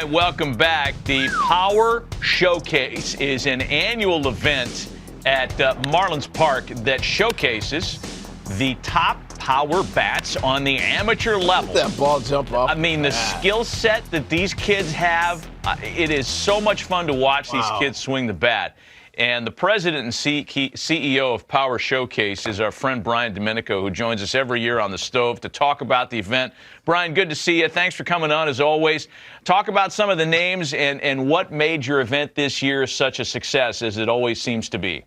Brian, welcome back. The Power Showcase is an annual event at Marlins Park that showcases the top power bats on the amateur level. Let that ball jump off. I mean, the skill set that these kids have, it is so much fun to watch these kids swing the bat. And the president and CEO of Power Showcase is our friend Brian Domenico, who joins us every year on the stove to talk about the event. Brian, good to see you. Thanks for coming on, as always. Talk about some of the names and what made your event this year such a success, as it always seems to be.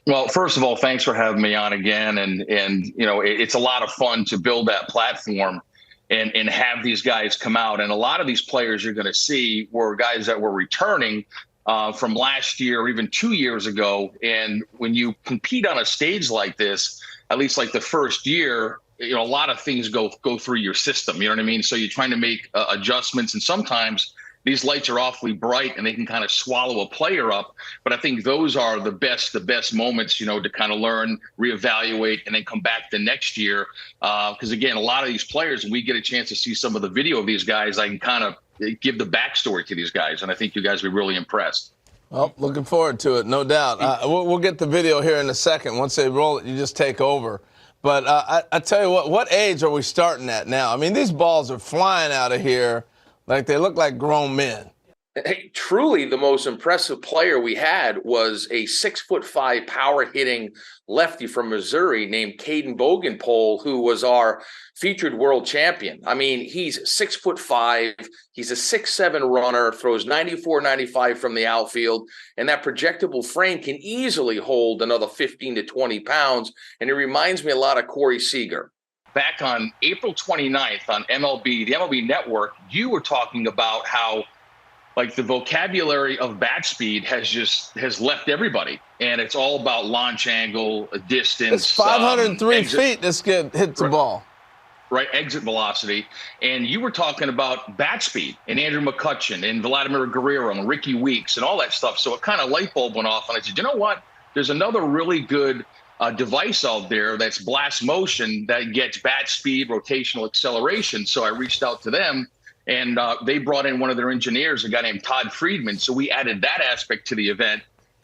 Well, first of all, thanks for having me on again. And you know, it's a lot of fun to build that platform and have these guys come out. And a lot of these players you're going to see were guys that were returning from last year or even 2 years ago. And when you compete on a stage like this, at least like the first year, you know, a lot of things go through your system. You know what I mean? So you're trying to make adjustments, and sometimes these lights are awfully bright and they can kind of swallow a player up. But I think those are the best moments, you know, to kind of learn, reevaluate, and then come back the next year. Because again, a lot of these players, when we get a chance to see some of the video of these guys, I can kind of give the backstory to these guys, and I think you guys will be really impressed. Well, looking forward to it, no doubt. We'll get the video here in a second. Once they roll it, you just take over. But I tell you what age are we starting at now? I mean, these balls are flying out of here like they look like grown men. Hey, truly the most impressive player we had was a 6'5" power hitting lefty from Missouri named Caden Bogenpole, who was our featured world champion. I mean, he's 6'5", he's a 6'7" runner, throws 94, 95 from the outfield, and that projectable frame can easily hold another 15 to 20 pounds. And it reminds me a lot of Corey Seager. Back on April 29th on MLB, the MLB Network, you were talking about how like the vocabulary of bat speed has left everybody, and it's all about launch angle, distance. It's 503 feet this kid hits the ball. Right, exit velocity. And you were talking about bat speed and Andrew McCutchen and Vladimir Guerrero and Ricky Weeks and all that stuff. So it kind of light bulb went off, and I said, you know what? There's another really good device out there that's Blast Motion that gets bat speed, rotational acceleration. So I reached out to them. And they brought in one of their engineers, a guy named Todd Friedman. So we added that aspect to the event.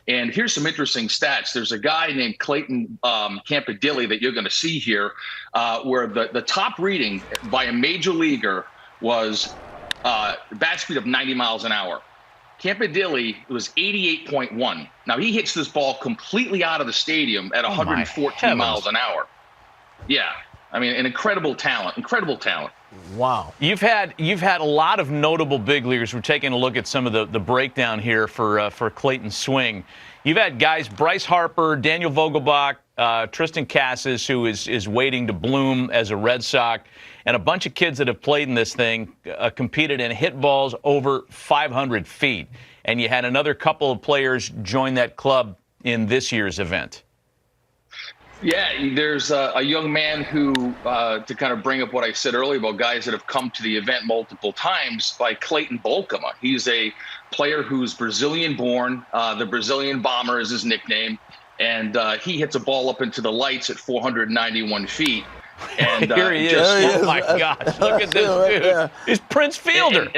And here's some interesting stats. There's a guy named Clayton Campadilli that you're going to see here, where the top reading by a major leaguer was bat speed of 90 miles an hour. Campadilli was 88.1. Now, he hits this ball completely out of the stadium at 114 miles an hour. Yeah. I mean, an incredible talent, Wow. You've had a lot of notable big leaguers. We're taking a look at some of the breakdown here for Clayton's swing. You've had guys, Bryce Harper, Daniel Vogelbach, Tristan Casas, who is waiting to bloom as a Red Sox, and a bunch of kids that have played in this thing, competed and hit balls over 500 feet. And you had another couple of players join that club in this year's event. Yeah, there's a young man who, to kind of bring up what I said earlier about guys that have come to the event multiple times, by Clayton Bolkema. He's a player who's Brazilian-born. The Brazilian Bomber is his nickname. And he hits a ball up into the lights at 491 feet. And here he is. Oh, my gosh. Look at this dude. Yeah. He's Prince Fielder.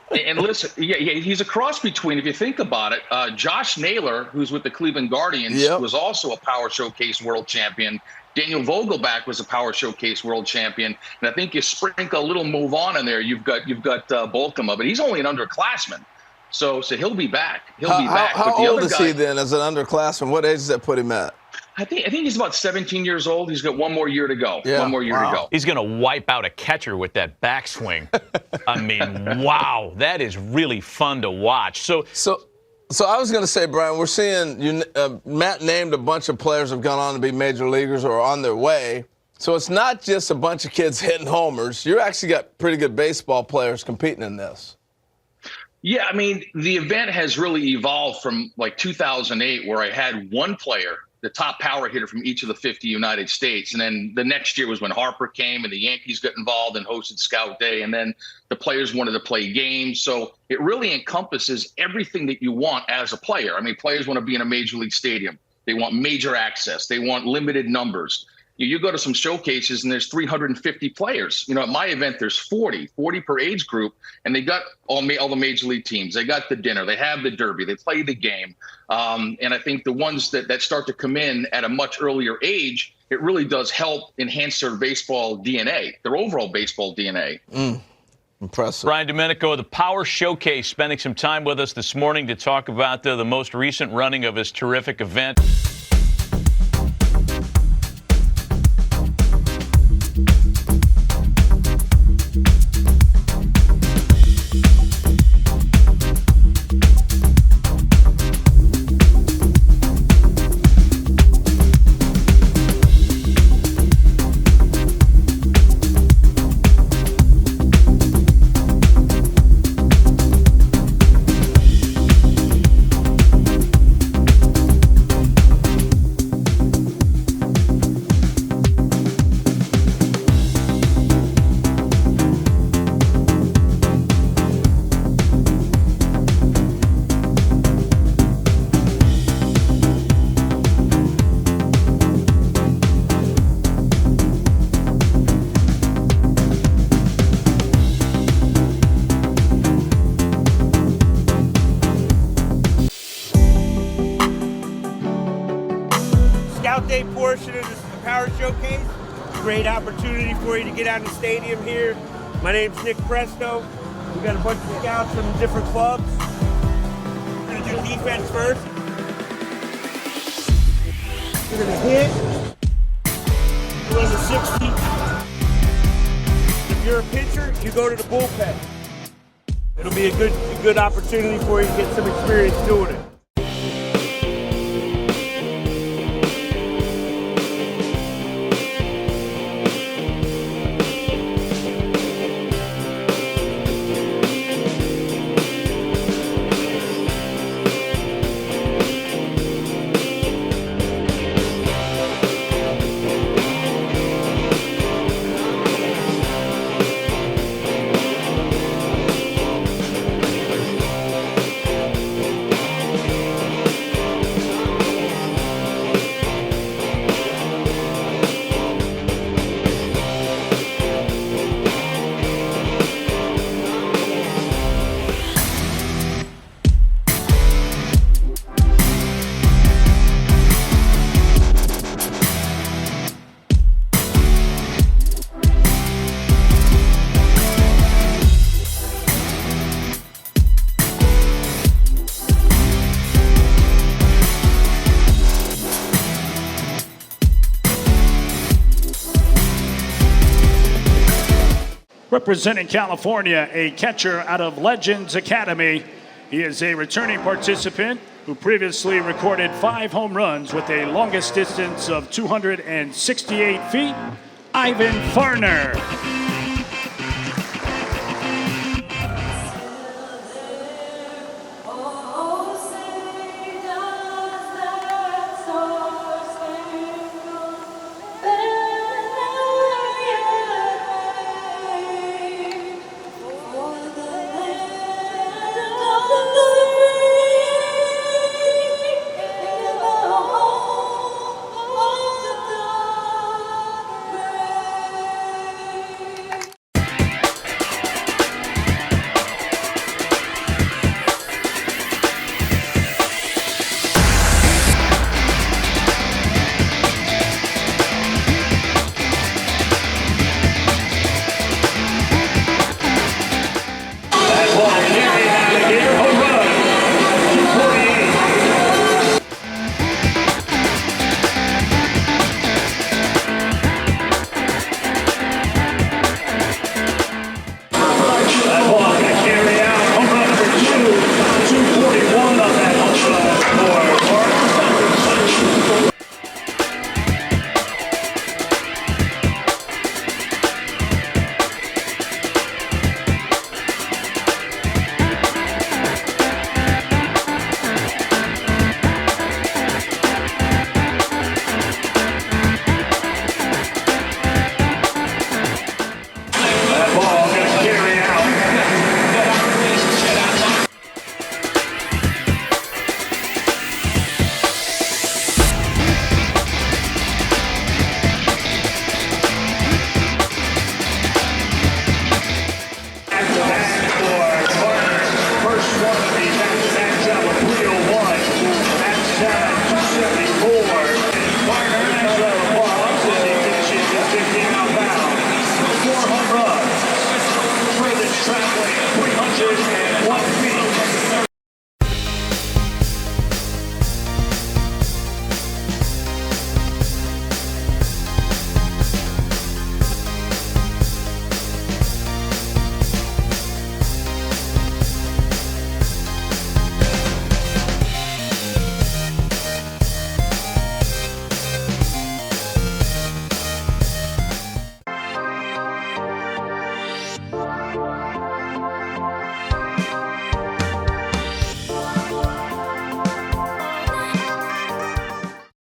And listen, he's a cross between, if you think about it, Josh Naylor, who's with the Cleveland Guardians, was also a Power Showcase world champion. Daniel Vogelbach was a Power Showcase world champion. And I think you sprinkle a little move on in there, you've got Bolkema, but he's only an underclassman. So he'll be back. How old is he then as an underclassman? What age does that put him at? I think he's about 17 years old. He's got one more year to go. Yeah. One more year to go. He's going to wipe out a catcher with that backswing. I mean, wow, that is really fun to watch. So I was going to say, Brian, we're seeing Matt named a bunch of players have gone on to be major leaguers or on their way. So it's not just a bunch of kids hitting homers. You actually got pretty good baseball players competing in this. Yeah, I mean, the event has really evolved from like 2008, where I had one player, the top power hitter from each of the 50 United States. And then the next year was when Harper came and the Yankees got involved and hosted Scout Day. And then the players wanted to play games. So it really encompasses everything that you want as a player. I mean, players want to be in a major league stadium. They want major access. They want limited numbers. You go to some showcases and there's 350 players. At my event, there's 40 per age group, and they got all the major league teams. They got the dinner, they have the derby, they play the game. And I think the ones that start to come in at a much earlier age, it really does help enhance their baseball DNA, their overall baseball DNA. Impressive. Brian Domenico of the Power Showcase spending some time with us this morning to talk about the most recent running of his terrific event. Scout Day portion of this Power Showcase. Great opportunity for you to get out in the stadium here. My name's Nick Presto. We got a bunch of scouts from different clubs. We're gonna do defense first. We're gonna hit. Run the 60. If you're a pitcher, you go to the bullpen. It'll be a good opportunity for you to get some experience doing it. Representing California, a catcher out of Legends Academy. He is a returning participant who previously recorded 5 home runs with a longest distance of 268 feet. Ivan Farner.